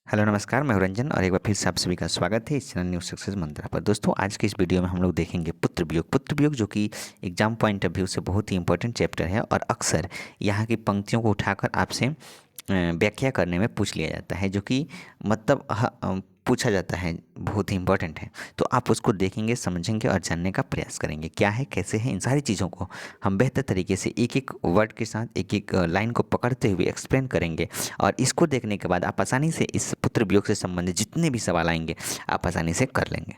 Hello नमस्कार, मैं हूं रंजन और एक बार फिर से आप सभी का स्वागत है इस चैनल न्यू सक्सेस मंत्रा पर। दोस्तों, आज के इस वीडियो में हम लोग देखेंगे पुत्र वियोग। पुत्र वियोग जो कि एग्जाम पॉइंट ऑफ व्यू से बहुत ही इंपॉर्टेंट चैप्टर है और अक्सर यहाँ की पंक्तियों को उठाकर आपसे व्याख्या करने में पूछ लिया जाता है, जो कि मतलब पूछा जाता है, बहुत ही इंपॉर्टेंट है। तो आप उसको देखेंगे, समझेंगे और जानने का प्रयास करेंगे क्या है, कैसे है। इन सारी चीज़ों को हम बेहतर तरीके से एक एक वर्ड के साथ, एक एक लाइन को पकड़ते हुए एक्सप्लेन करेंगे। और इसको देखने के बाद आप आसानी से इस पुत्र वियोग से संबंधित जितने भी सवाल आएंगे आप आसानी से कर लेंगे।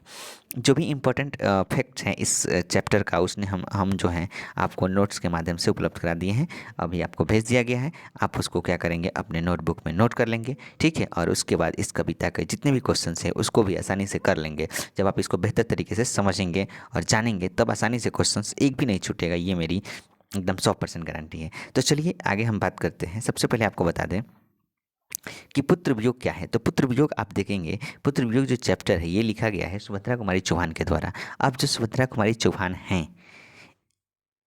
जो भी इम्पोर्टेंट फैक्ट्स हैं इस चैप्टर का, उसने हम जो हैं आपको नोट्स के माध्यम से उपलब्ध करा दिए हैं। अभी आपको भेज दिया गया है, आप उसको क्या करेंगे, अपने नोटबुक में नोट कर लेंगे, ठीक है। और उसके बाद इस कविता के जितने भी क्वेश्चन हैं उसको भी आसानी से कर लेंगे। जब आप इसको बेहतर तरीके से समझेंगे और जानेंगे तब आसानी से क्वेश्चन एक भी नहीं छूटेगा, ये मेरी एकदम 100% गारंटी है। तो चलिए आगे हम बात करते हैं। सबसे पहले आपको बता दें कि पुत्र वियोग क्या है। तो पुत्र वियोग आप देखेंगे, पुत्र वियोग जो चैप्टर है ये लिखा गया है सुभद्रा कुमारी चौहान के द्वारा। अब जो सुभद्रा कुमारी चौहान हैं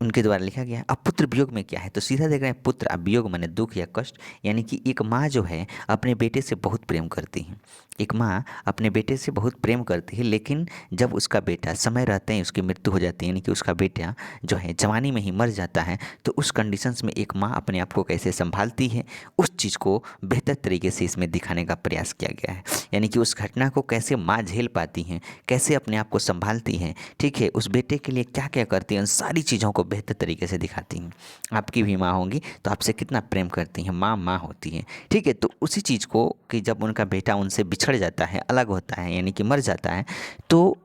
उनके द्वारा लिखा गया है। अब पुत्र वियोग में क्या है, तो सीधा देख रहे हैं, पुत्र, अब वियोग माने दुख या कष्ट। यानी कि एक माँ जो है अपने बेटे से बहुत प्रेम करती है। एक माँ अपने बेटे से बहुत प्रेम करती है, लेकिन जब उसका बेटा समय रहते हैं उसकी मृत्यु हो जाती है, यानी कि उसका बेटा जो है जवानी में ही मर जाता है, तो उस कंडीशंस में एक माँ अपने आप को कैसे संभालती है, उस चीज़ को बेहतर तरीके से इसमें दिखाने का प्रयास किया गया है। यानी कि उस घटना को कैसे माँ झेल पाती हैं, कैसे अपने आप को संभालती हैं, ठीक है, उस बेटे के लिए क्या क्या करती हैं, उन सारी चीज़ों को बेहतर तरीके से दिखाती हैं। आपकी भी माँ होंगी तो आपसे कितना प्रेम करती हैं, माँ माँ होती हैं, ठीक है। तो उसी चीज़ को कि जब उनका बेटा उनसे बिछड़ जाता है, अलग होता है, यानी कि मर जाता है, तो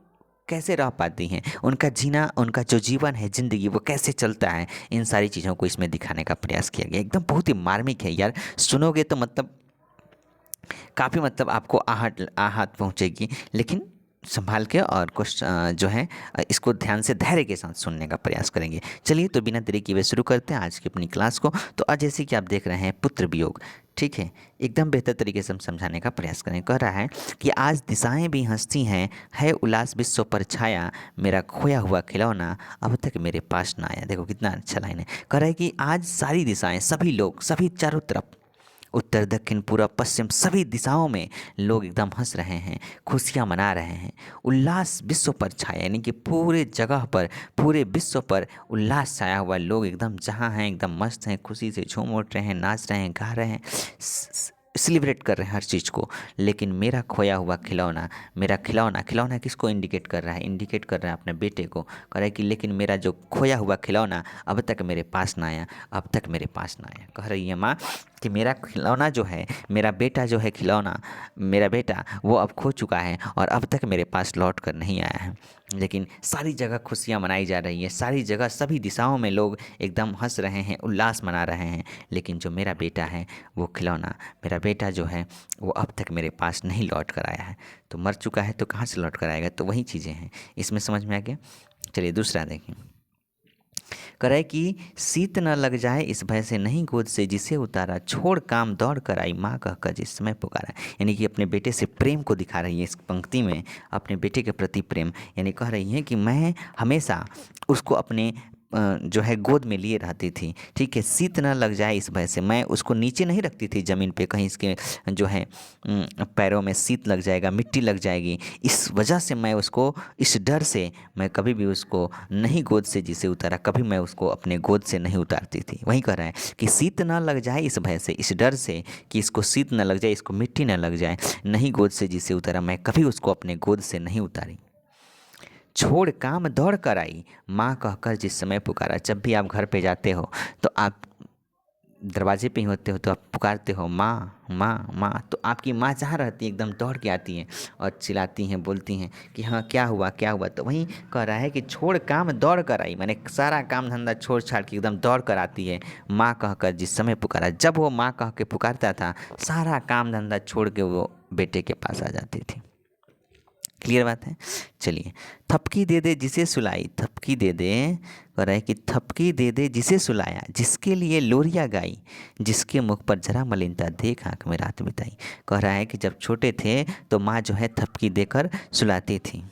कैसे रह पाती हैं, उनका जीना, उनका जो जीवन है, ज़िंदगी, वो कैसे चलता है, इन सारी चीज़ों को इसमें दिखाने का प्रयास किया गया। एकदम बहुत ही मार्मिक है यार, सुनोगे तो मतलब काफ़ी मतलब आपको आहट आहत पहुँचेगी, लेकिन संभाल के और कुछ जो है इसको ध्यान से धैर्य के साथ सुनने का प्रयास करेंगे। चलिए तो बिना देरी किए हुए शुरू करते हैं आज की अपनी क्लास को। तो आज जैसे कि आप देख रहे हैं पुत्र वियोग, ठीक है, एकदम बेहतर तरीके से हम समझाने का प्रयास करें। कह रहा है कि आज दिशाएं भी हंसती हैं, है उल्लास विश्व पर छाया, मेरा खोया हुआ खिलौना अब तक मेरे पास ना आया। देखो कितना अच्छा लाइन है। कह रहा है कि आज सारी दिशाएं, सभी लोग, सभी चारों तरफ, उत्तर दक्षिण पूर्व पश्चिम सभी दिशाओं में लोग एकदम हंस रहे हैं, खुशियाँ मना रहे हैं। उल्लास विश्व पर छाया, यानी कि पूरे जगह पर, पूरे विश्व पर उल्लास छाया हुआ। लोग एकदम जहाँ हैं एकदम मस्त हैं, खुशी से झूम उठ रहे हैं, नाच रहे हैं, गा रहे हैं, सेलिब्रेट कर रहे हैं हर चीज़ को। लेकिन मेरा खोया हुआ खिलौना, मेरा खिलौना, खिलौना किसको इंडिकेट कर रहा है, इंडिकेट कर रहा है अपने बेटे को। कह रहा है कि लेकिन मेरा जो खोया हुआ खिलौना अब तक मेरे पास ना आया, अब तक मेरे पास ना आया। कह रही है माँ कि मेरा खिलौना जो है, मेरा बेटा जो है, खिलौना मेरा बेटा वो अब खो चुका है और अब तक मेरे पास लौट कर नहीं आया है। लेकिन सारी जगह खुशियाँ मनाई जा रही है, सारी जगह सभी दिशाओं में लोग एकदम हंस रहे हैं, उल्लास मना रहे हैं। लेकिन जो मेरा बेटा है, वो खिलौना, मेरा बेटा जो है वो अब तक मेरे पास नहीं लौट कर आया है। तो मर चुका है तो कहाँ से लौट कर आएगा, तो वही चीज़ें हैं। इसमें समझ में आ गया। चलिए दूसरा देखें। करे कि शीत न लग जाए इस भय से नहीं गोद से जिसे उतारा, छोड़ काम दौड़ कर आई माँ कहकर जिस समय पुकारा। यानी कि अपने बेटे से प्रेम को दिखा रही है इस पंक्ति में, अपने बेटे के प्रति प्रेम। यानी कह रही हैं कि मैं हमेशा उसको अपने जो है गोद में लिए रहती थी, ठीक है। शीत न लग जाए इस भय से, मैं उसको नीचे नहीं रखती थी ज़मीन पे, कहीं इसके जो है पैरों में शीत लग जाएगा, मिट्टी लग जाएगी, इस वजह से मैं उसको, इस डर से मैं कभी भी उसको नहीं गोद से जिसे उतारा, कभी मैं उसको अपने गोद से नहीं उतारती थी। वहीं कह रहा है कि शीत न लग जाए इस भय से, इस डर से कि इसको शीत न लग जाए, इसको मिट्टी न लग जाए, नहीं गोद से जिसे उतारा, मैं कभी उसको अपने गोद से नहीं उतारी। छोड़ काम दौड़ कर आई माँ कहकर जिस समय पुकारा। जब भी आप घर पे जाते हो तो आप दरवाजे पे ही होते हो तो आप पुकारते हो माँ माँ माँ, तो आपकी माँ जहाँ रहती है एकदम दौड़ के आती हैं और चिल्लाती हैं, बोलती हैं कि हाँ क्या हुआ क्या हुआ। तो वहीं कह रहा है कि छोड़ काम दौड़ कर आई, मैंने सारा काम धंधा छोड़ छाड़ के एकदम दौड़ कर आती है माँ कहकर जिस समय पुकारा। जब वो माँ कह के पुकारता था, सारा काम धंधा छोड़ के वो बेटे के पास आ जाती थी। क्लियर बात है। चलिए, थपकी दे दे जिसे सुलाई, थपकी दे दे, कह रहा है कि थपकी दे दे जिसे सुलाया, जिसके लिए लोरिया गाई, जिसके मुख पर जरा मलिनता देख आँख में रात बिताई। कह रहा है कि जब छोटे थे तो माँ जो है थपकी देकर सुलाती थी,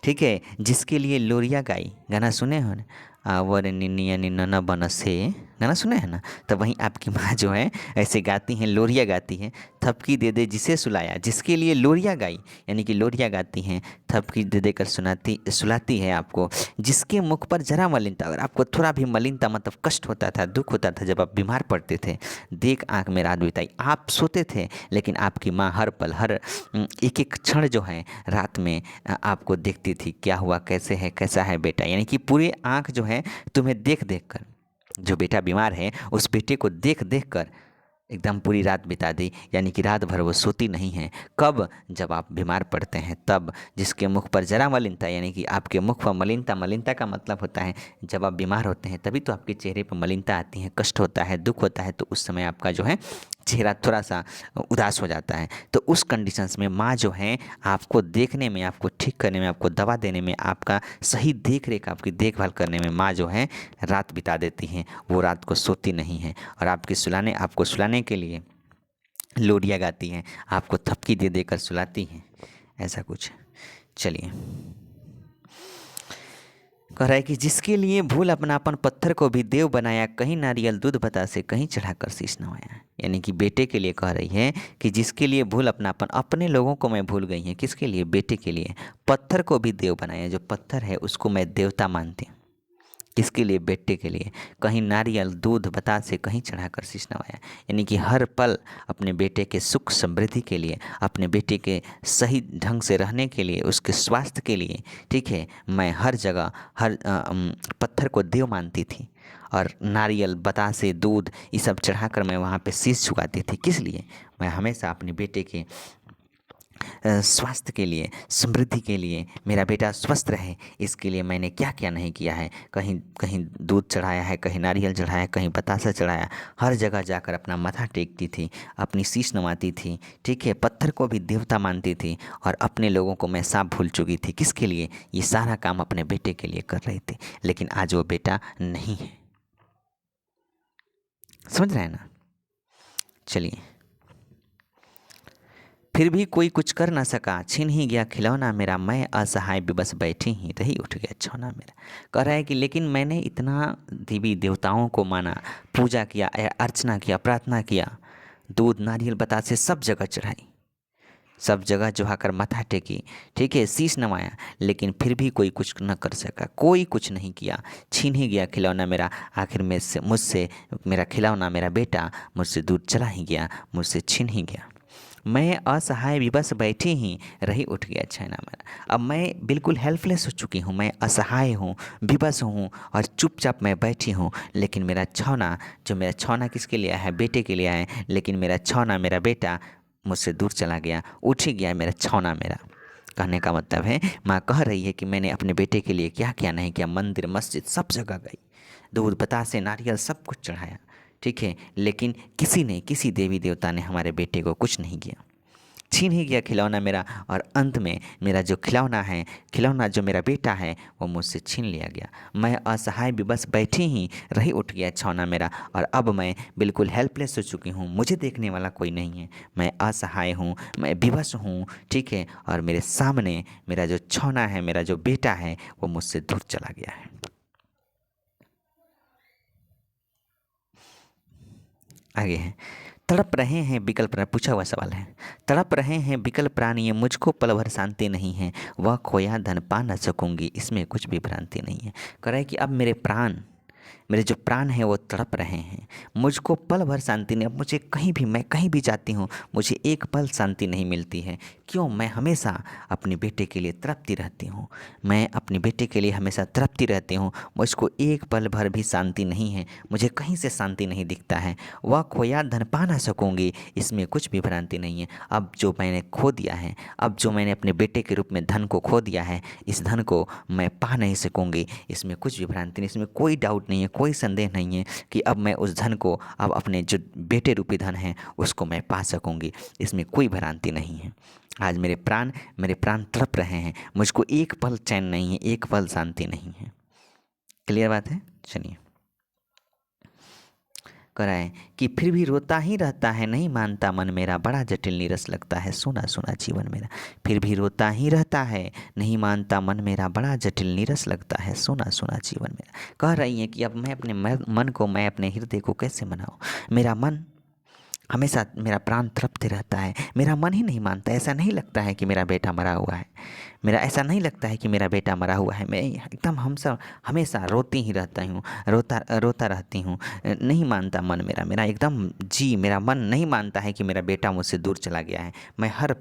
ठीक है। जिसके लिए लोरिया गाई, गाना सुने हो ना, आवर निनिया निन्ना बनसे, गाना सुना है ना। तो वहीं आपकी माँ जो है ऐसे गाती हैं, लोरिया गाती हैं, थपकी दे दे जिसे सुलाया, जिसके लिए लोरिया गाई, यानी कि लोरिया गाती हैं, थपकी दे देकर सुलाती है आपको, जिसके मुख पर जरा मलिनता, अगर आपको थोड़ा भी मलिनता मतलब कष्ट होता था, दुख होता था, जब आप बीमार पड़ते थे, देख आँख में रात बिताई। आप सोते थे लेकिन आपकी माँ हर पल हर एक एक क्षण जो है रात में आपको देखती थी, क्या हुआ, कैसे है, कैसा है बेटा, यानी कि पूरे आँख जो है तुम्हें देख देख कर, जो बेटा बीमार है उस बेटे को देख देख कर एकदम पूरी रात बिता दी, यानी कि रात भर वो सोती नहीं है। कब? जब आप बीमार पड़ते हैं तब। जिसके मुख पर जरा मलिनता, यानी कि आपके मुख पर मलिनता, मलिनता का मतलब होता है जब आप बीमार होते हैं तभी तो आपके चेहरे पर मलिनता आती है, कष्ट होता है, दुख होता है, तो उस समय आपका जो है चेहरा थोड़ा सा उदास हो जाता है। तो उस कंडीशंस में माँ जो है आपको देखने में, आपको ठीक करने में, आपको दवा देने में, आपका सही देख रेख, आपकी देखभाल करने में माँ जो है रात बिता देती हैं। वो रात को सोती नहीं हैं और आपको सुलाने के लिए लोरिया गाती हैं, आपको थपकी दे देकर सुलाती हैं, ऐसा कुछ। चलिए, कह रहा है कि जिसके लिए भूल अपनापन पत्थर को भी देव बनाया, कहीं नारियल दूध बतासे कहीं चढ़ाकर शीश नवाया। यानी कि बेटे के लिए कह रही है कि जिसके लिए भूल अपनापन, अपने लोगों को मैं भूल गई हैं, किसके लिए? बेटे के लिए। पत्थर को भी देव बनाया, जो पत्थर है उसको मैं देवता मानती हूँ, किसके लिए? बेटे के लिए। कहीं नारियल दूध बतासे कहीं चढ़ाकर शीश नवाया, यानी कि हर पल अपने बेटे के सुख समृद्धि के लिए, अपने बेटे के सही ढंग से रहने के लिए, उसके स्वास्थ्य के लिए, ठीक है, मैं हर जगह पत्थर को देव मानती थी और नारियल बतासे दूध ये सब चढ़ाकर मैं वहाँ पे शीश झुकाती थी। किस लिए? मैं हमेशा अपने बेटे के स्वास्थ्य के लिए, समृद्धि के लिए, मेरा बेटा स्वस्थ रहे, इसके लिए मैंने क्या क्या नहीं किया है। कहीं कहीं दूध चढ़ाया है, कहीं नारियल चढ़ाया, कहीं बतासा चढ़ाया, हर जगह जाकर अपना माथा टेकती थी, अपनी शीश नवाती थी, ठीक है, पत्थर को भी देवता मानती थी और अपने लोगों को मैं सांप भूल चुकी थी। किसके लिए? ये सारा काम अपने बेटे के लिए कर रही थी, लेकिन आज वो बेटा नहीं है। समझ रहे हैं ना। चलिए, फिर भी कोई कुछ कर न सका, छीन ही गया खिलौना मेरा, मैं असहाय बेबस बैठी ही रही, उठ गया छौना मेरा। कह रहा है कि लेकिन मैंने इतना देवी देवताओं को माना, पूजा किया, अर्चना किया, प्रार्थना किया, दूध नारियल बतासे सब जगह चढ़ाई, सब जगह जो आकर माथा टेकी, ठीक है, शीश नवाया, लेकिन फिर भी कोई कुछ न कर सका, कोई कुछ नहीं किया। छीन ही गया खिलौना मेरा, आखिर में से मुझसे मेरा खिलौना, मेरा बेटा मुझसे दूर चला ही गया, मुझसे छीन ही गया। मैं असहाय विवश बैठी ही रही, उठ गया छैना मेरा। अब मैं बिल्कुल हेल्पलेस हो चुकी हूँ, मैं असहाय हूँ, विवश हूँ और चुपचाप मैं बैठी हूँ, लेकिन मेरा छौना, जो मेरा छौना किसके लिए है? बेटे के लिए है, लेकिन मेरा छौना, मेरा बेटा मुझसे दूर चला गया, उठ ही गया मेरा छौना मेरा। कहने का मतलब है, माँ कह रही है कि मैंने अपने बेटे के लिए क्या क्या नहीं किया, मंदिर मस्जिद सब जगह गई, दूध बतासे नारियल सब कुछ चढ़ाया, ठीक है, लेकिन किसी देवी देवता ने हमारे बेटे को कुछ नहीं किया। छीन ही गया खिलौना मेरा और अंत में मेरा जो खिलौना है, खिलौना जो मेरा बेटा है, वो मुझसे छीन लिया गया। मैं असहाय विवश बैठी ही रही, उठ गया छौना मेरा, और अब मैं बिल्कुल हेल्पलेस हो चुकी हूँ, मुझे देखने वाला कोई नहीं है, मैं असहाय हूँ, मैं विवश हूँ, ठीक है, और मेरे सामने मेरा जो छौना है, मेरा जो बेटा है, वो मुझसे दूर चला गया है। आगे है, तड़प रहे हैं विकल प्राण, पूछा हुआ सवाल है, तड़प रहे हैं विकल प्राण, ये मुझको पल भर शांति नहीं है, वह खोया धन पा न सकूंगी, इसमें कुछ भी भ्रांति नहीं है। कह रहा है कि अब मेरे प्राण, मेरे जो प्राण हैं वो तड़प रहे हैं, मुझको पल भर शांति नहीं, अब मुझे कहीं भी, मैं कहीं भी जाती हूँ मुझे एक पल शांति नहीं मिलती है। क्यों? मैं हमेशा अपने बेटे के लिए तड़पती रहती हूँ, मैं अपने बेटे के लिए हमेशा तड़पती रहती हूँ, मुझको एक पल भर भी शांति नहीं है, मुझे कहीं से शांति नहीं दिखता है। वह खोया धन पा ना सकूँगी, इसमें कुछ भी भ्रांति नहीं है। अब जो मैंने खो दिया है, अब जो मैंने अपने बेटे के रूप में धन को खो दिया है, इस धन को मैं पा नहीं सकूँगी, इसमें कुछ भी भ्रांति नहीं, इसमें कोई डाउट नहीं है, कोई संदेह नहीं है कि अब मैं उस धन को, अब अपने जो बेटे रूपी धन है उसको मैं पा सकूँगी, इसमें कोई भ्रांति नहीं है। आज मेरे प्राण तड़प रहे हैं, मुझको एक पल चैन नहीं है, एक पल शांति नहीं है। क्लियर बात है? चलिए, कराएं कि फिर भी रोता ही रहता है, नहीं मानता मन मेरा, बड़ा जटिल नीरस लगता है सोना सोना जीवन मेरा। फिर भी रोता ही रहता है, नहीं मानता मन मेरा, बड़ा जटिल नीरस लगता है सोना सोना जीवन मेरा। कह रही हैं कि अब मैं अपने मन को, मैं अपने हृदय को कैसे मनाऊं। मेरा मन हमेशा, मेरा प्राण तड़पते रहता है, मेरा मन ही नहीं मानता। ऐसा नहीं लगता है कि मेरा बेटा मरा हुआ है, मेरा ऐसा नहीं लगता है कि मेरा बेटा मरा हुआ है। मैं एकदम हमेशा रोती ही रहता हूँ, रोता रोता रहती हूँ। नहीं मानता मन मेरा, मेरा एकदम जी मेरा मन नहीं मानता है कि मेरा बेटा मुझसे दूर चला गया है। मैं हर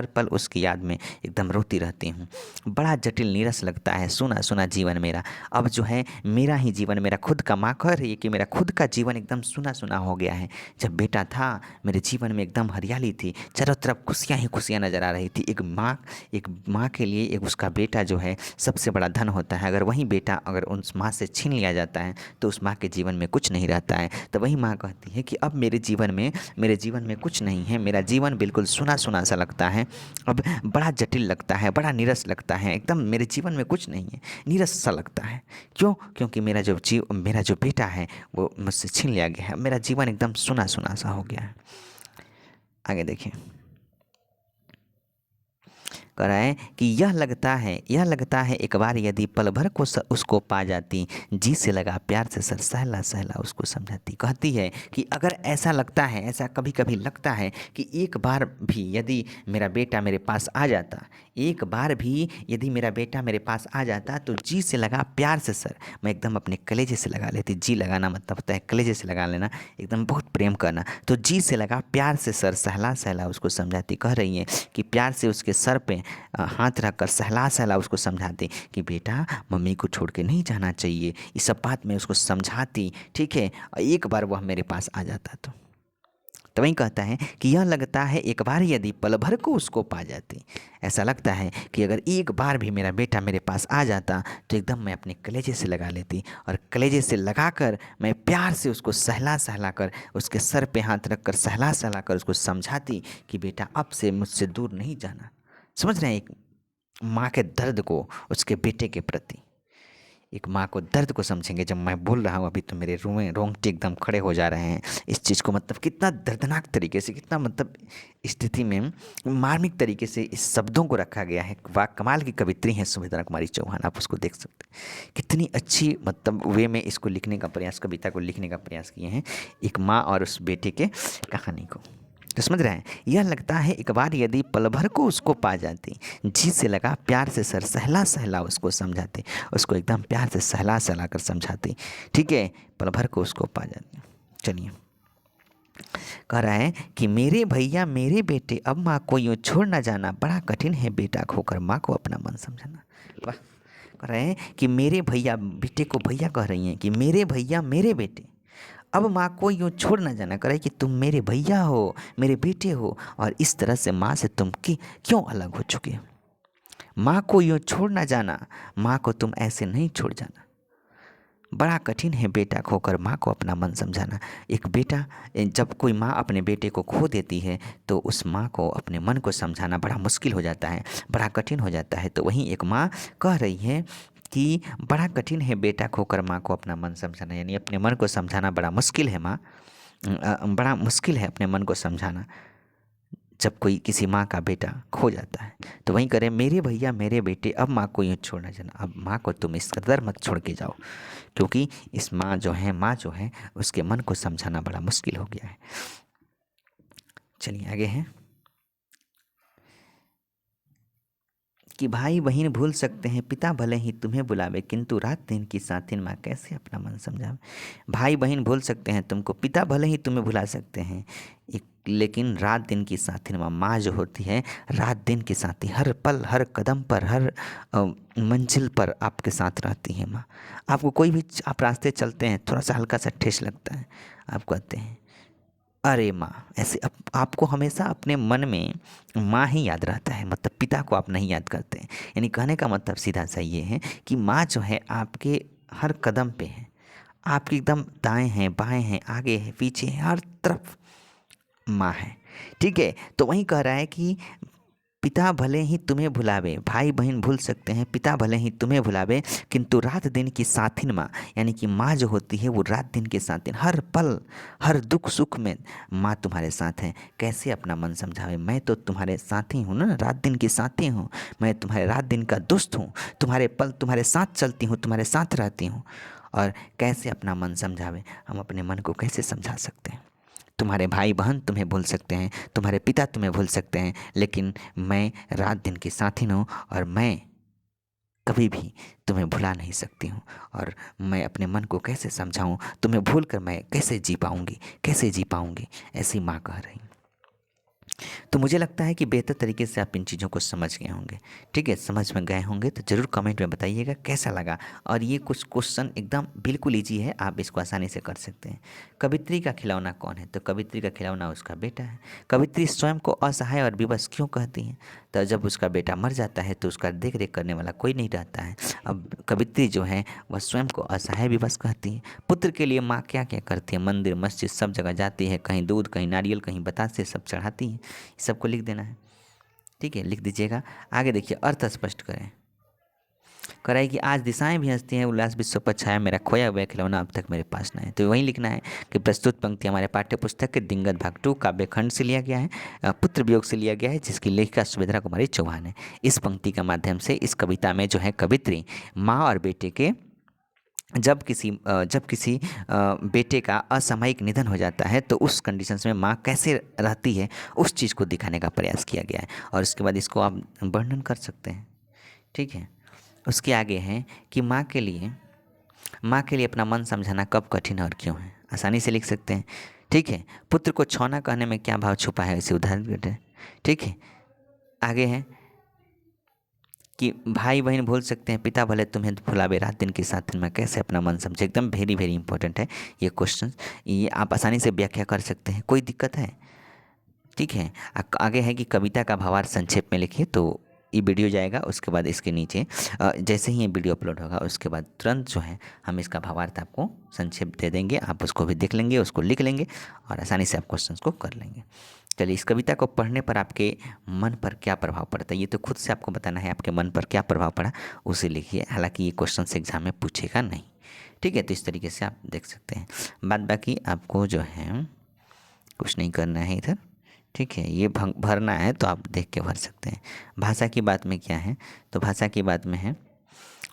पल उसकी याद में एकदम रोती रहती हूँ। बड़ा जटिल नीरस लगता है सुना सुना जीवन मेरा। अब जो है मेरा ही जीवन, मेरा खुद का, माँ कह रही है कि मेरा खुद का जीवन एकदम सुना सुना हो गया है। जब बेटा था मेरे जीवन में एकदम हरियाली थी, चारों तरफ खुशियाँ ही खुशियाँ नज़र आ रही थी। एक माँ के लिए एक उसका बेटा जो है सबसे बड़ा धन होता है। अगर वही बेटा अगर उस माँ से छीन लिया जाता है तो उस माँ के जीवन में कुछ नहीं रहता है। तो वही माँ कहती है कि अब मेरे जीवन में कुछ नहीं है, मेरा जीवन बिल्कुल सुना सुना सा लगता है। अब बड़ा जटिल लगता है, बड़ा नीरस लगता है, एकदम मेरे जीवन में कुछ नहीं है, नीरस सा लगता है। क्यों? क्योंकि मेरा जो बेटा है वो मुझसे छीन लिया गया है। मेरा जीवन एकदम सुना सुना सा हो गया है। आगे देखिए, कराए कि यह लगता है एक बार यदि पल भर को उसको पा जाती, जी से लगा प्यार से सर सहला सहला उसको समझाती। कहती है कि अगर ऐसा लगता है, ऐसा कभी कभी लगता है कि एक बार भी यदि मेरा बेटा मेरे पास आ जाता, एक बार भी यदि मेरा बेटा मेरे पास आ जाता तो जी से लगा प्यार से सर, मैं एकदम अपने कलेजे से लगा लेती। जी लगाना मतलब होता है कलेजे से लगा लेना, एकदम बहुत प्रेम करना। तो जी से लगा प्यार से सर सहला सहला उसको समझाती। कह रही हैं कि प्यार से उसके सर पे हाथ रख कर सहला सहला उसको समझाती कि बेटा मम्मी को छोड़ के नहीं जाना चाहिए। ये सब बात मैं उसको समझाती, ठीक है। एक बार वह मेरे पास आ जाता तो वही कहता है कि यह लगता है एक बार यदि पल भर को उसको पा जाती। ऐसा लगता है कि अगर एक बार भी मेरा बेटा मेरे पास आ जाता तो एकदम मैं अपने कलेजे से लगा लेती, और कलेजे से लगाकर मैं प्यार से उसको सहला सहला कर, उसके सर पे हाथ रख कर सहला सहला कर उसको समझाती कि बेटा अब से मुझसे दूर नहीं जाना। समझ रहे हैं एक माँ के दर्द को उसके बेटे के प्रति। एक माँ को दर्द को समझेंगे। जब मैं बोल रहा हूँ अभी तो मेरे रोंगटे एकदम खड़े हो जा रहे हैं इस चीज़ को, मतलब कितना दर्दनाक तरीके से, कितना मतलब स्थिति में मार्मिक तरीके से इस शब्दों को रखा गया है। वाह, कमाल की कवित्री हैं सुमित्रा कुमारी चौहान, आप उसको देख सकते हैं कितनी अच्छी मतलब वे में इसको लिखने का प्रयास, कविता को लिखने का प्रयास किए हैं एक माँ और उस बेटे के कहानी को। तो समझ रहे हैं, यह लगता है एक बार यदि पल भर को उसको पा जाती, जी से लगा प्यार से सर सहला सहला उसको समझाती, उसको एकदम प्यार से सहला सहला कर समझाती, ठीक है, पल भर को उसको पा जाती। चलिए, कह रहा है कि मेरे भैया मेरे बेटे अब माँ को यूँ छोड़ ना जाना, बड़ा कठिन है बेटा खोकर माँ को अपना मन समझाना। वाह। कह रहे हैं कि मेरे भैया, बेटे को भैया कह रही हैं कि मेरे भैया मेरे बेटे अब माँ को यूँ छोड़ ना जाना। करे कि तुम मेरे भैया हो, मेरे बेटे हो, और इस तरह से माँ से तुम क्यों अलग हो चुके हो। माँ को यूँ छोड़ ना जाना, माँ को तुम ऐसे नहीं छोड़ जाना। बड़ा कठिन है बेटा खोकर माँ को अपना मन समझाना। एक बेटा, जब कोई माँ अपने बेटे को खो देती है तो उस माँ को अपने मन को समझाना बड़ा मुश्किल हो जाता है, बड़ा कठिन हो जाता है। तो वहीं एक माँ कह रही है कि बड़ा कठिन है बेटा खोकर माँ को अपना मन समझाना, यानी अपने मन को समझाना बड़ा मुश्किल है माँ, बड़ा मुश्किल है अपने मन को समझाना जब कोई किसी माँ का बेटा खो जाता है। तो वहीं करें, मेरे भैया मेरे बेटे अब माँ को यूँ छोड़ना जाना, अब माँ को तुम इस कदर मत छोड़ के जाओ, क्योंकि इस माँ जो है उसके मन को समझाना बड़ा मुश्किल हो गया है। चलिए आगे हैं कि भाई बहन भूल सकते हैं, पिता भले ही तुम्हें बुलावे, किंतु रात दिन की साथिन माँ कैसे अपना मन समझावे। भाई बहन भूल सकते हैं तुमको, पिता भले ही तुम्हें भुला सकते हैं, लेकिन रात दिन की साथिन माँ जो होती है, रात दिन की साथी, हर पल हर कदम पर हर मंजिल पर आपके साथ रहती है माँ। आपको कोई भी आप रास्ते चलते हैं, थोड़ा सा हल्का सा ठेस लगता है, आप कहते हैं अरे माँ, ऐसे आपको हमेशा अपने मन में माँ ही याद रहता है, मतलब पिता को आप नहीं याद करते हैं। यानी कहने का मतलब सीधा सा ये है कि माँ जो है आपके हर कदम पे है, आपके एकदम दाएं हैं बाएं हैं आगे है पीछे है, हर तरफ माँ है, ठीक है। तो वही कह रहा है कि पिता भले ही तुम्हें भुलावे, भाई बहन भूल सकते हैं, पिता भले ही तुम्हें भुलावे, किंतु रात दिन की साथिन माँ, यानी कि माँ जो होती है वो रात दिन की साथिन, हर पल हर दुख सुख में माँ तुम्हारे साथ है। कैसे अपना मन समझावे, मैं तो तुम्हारे साथी हूँ ना, रात दिन की साथी हूँ, मैं तुम्हारे रात दिन का दोस्त हूँ, तुम्हारे पल तुम्हारे साथ चलती हूँ, तुम्हारे साथ रहती हूँ। और कैसे अपना मन समझावे, हम अपने मन को कैसे समझा सकते हैं। तुम्हारे भाई बहन तुम्हें भूल सकते हैं, तुम्हारे पिता तुम्हें भूल सकते हैं, लेकिन मैं रात दिन की साथी हूँ और मैं कभी भी तुम्हें भुला नहीं सकती हूँ। और मैं अपने मन को कैसे समझाऊँ, तुम्हें भूल कर मैं कैसे जी पाऊँगी, कैसे जी पाऊँगी, ऐसी माँ कह रही। तो मुझे लगता है कि बेहतर तरीके से आप इन चीज़ों को समझ गए होंगे। ठीक है, समझ में गए होंगे तो ज़रूर कमेंट में बताइएगा कैसा लगा। और ये कुछ क्वेश्चन एकदम बिल्कुल ईजी है, आप इसको आसानी से कर सकते हैं। कवित्री का खिलौना कौन है? तो कवित्री का खिलौना उसका बेटा है। कवित्री स्वयं को असहाय और विवश क्यों कहती है? तो जब उसका बेटा मर जाता है तो उसका देख रेख करने वाला कोई नहीं रहता है। अब कवित्री जो है वह स्वयं को असहाय विवश कहती है। पुत्र के लिए माँ क्या क्या करती है? मंदिर मस्जिद सब जगह जाती है, कहीं दूध कहीं नारियल कहीं बतासे सब चढ़ाती है। सबको लिख देना है। ठीक है, लिख दीजिएगा। आगे देखिए, अर्थ स्पष्ट करें। कराई कि आज दिशाएं भी हंसती हैं, उल्लास विश्व पर छाया, मेरा खोया हुआ खिलौना अब तक मेरे पास ना है। तो वही लिखना है कि प्रस्तुत पंक्ति हमारे पाठ्य पुस्तक के दिंगत भाग 2 काव्यखंड से लिया गया है, पुत्र वियोग से लिया गया है, जिसकी लेखिका सुभद्रा कुमारी चौहान है। इस पंक्ति के माध्यम से इस कविता में जो है कवित्री माँ और बेटे के जब किसी बेटे का असामयिक निधन हो जाता है तो उस कंडीशंस में माँ कैसे रहती है उस चीज़ को दिखाने का प्रयास किया गया है। और उसके बाद इसको आप वर्णन कर सकते हैं। ठीक है, उसके आगे है कि माँ के लिए अपना मन समझाना कब कठिन और क्यों है, आसानी से लिख सकते हैं। ठीक है, पुत्र को छौना कहने में क्या भाव छुपा है, इसे उदाहरण देते। ठीक है, आगे है कि भाई बहन भूल सकते हैं, पिता भले तुम्हें भुलावे, रात दिन के साथ में कैसे अपना मन समझे। एकदम वेरी वेरी इंपॉर्टेंट है ये क्वेश्चन, ये आप आसानी से व्याख्या कर सकते हैं, कोई दिक्कत है? ठीक है, आगे है कि कविता का भावार्थ संक्षेप में लिखिए। तो ये वीडियो जाएगा, उसके बाद इसके नीचे जैसे ही ये वीडियो अपलोड होगा उसके बाद तुरंत जो है हम इसका भावार्थ आपको संक्षेप दे देंगे, आप उसको भी देख लेंगे, उसको लिख लेंगे और आसानी से आप क्वेश्चंस को कर लेंगे। चलिए, इस कविता को पढ़ने पर आपके मन पर क्या प्रभाव पड़ता है, ये तो खुद से आपको बताना है, आपके मन पर क्या प्रभाव पड़ा उसे लिखिए। हालांकि ये क्वेश्चन एग्जाम में पूछेगा नहीं। ठीक है, तो इस तरीके से आप देख सकते हैं। बाद बाकी आपको जो है कुछ नहीं करना है इधर। ठीक है, ये भरना है तो आप देख के भर सकते हैं। भाषा की बात में क्या है, तो भाषा की बात में है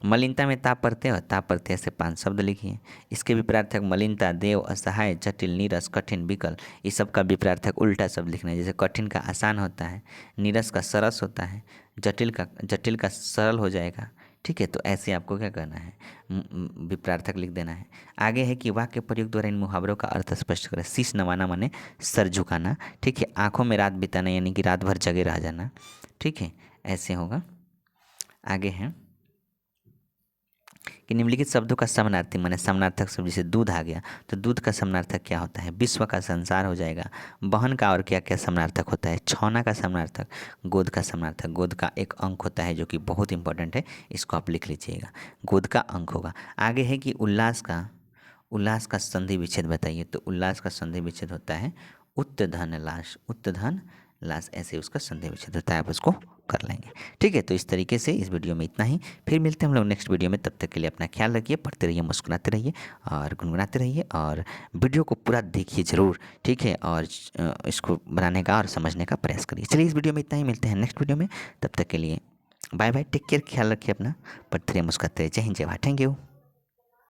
मलिनता में ता प्रत्यय और ता प्रत्यय से 5 शब्द लिखिए। इसके विपरीतार्थक मलिनता, देव, असहाय, जटिल, नीरस, कठिन, विकल, इस सब का विपरीतार्थक उल्टा शब्द लिखना है। जैसे कठिन का आसान होता है, नीरस का सरस होता है, जटिल का सरल हो जाएगा। ठीक है, तो ऐसे आपको क्या करना है, विपरीतार्थक लिख देना है। आगे है कि वाक्य प्रयोग द्वारा इन मुहावरों का अर्थ स्पष्ट करें। शीश नवाना माने सर झुकाना। ठीक है, आंखों में रात बिताना यानी कि रात भर जगे रह जाना। ठीक है, ऐसे होगा। आगे है कि निम्नलिखित शब्दों का समानार्थी माने समानार्थक शब्द, जैसे दूध आ गया तो दूध का समानार्थक क्या होता है, विश्व का संसार हो जाएगा। बहन का और क्या क्या समानार्थक होता है, छौना का समानार्थक, गोद का समानार्थक, गोद का एक अंक होता है जो कि बहुत इंपॉर्टेंट है, इसको आप लिख लीजिएगा, गोद का अंक होगा। आगे है कि उल्लास का संधि विच्छेद बताइए। तो उल्लास का संधि विच्छेद होता है उत्तधन लाश, उत्तधन लाश, ऐसे उसका संधि विच्छेद होता है, आप उसको कर लेंगे। ठीक है, तो इस तरीके से इस वीडियो में इतना ही, फिर मिलते हैं हम लोग नेक्स्ट वीडियो में। तब तक के लिए अपना ख्याल रखिए, पढ़ते रहिए, मुस्कुराते रहिए और गुनगुनाते रहिए और वीडियो को पूरा देखिए ज़रूर। ठीक है, और इसको बनाने का और समझने का प्रयास करिए। चलिए, इस वीडियो में इतना ही, मिलते हैं नेक्स्ट वीडियो में। तब तक के लिए बाय बाय, टेक केयर, ख्याल रखिए अपना, पढ़ते रहिए, मुस्कुराते रहिए। जय हिंद, जय भारत, थैंक यू।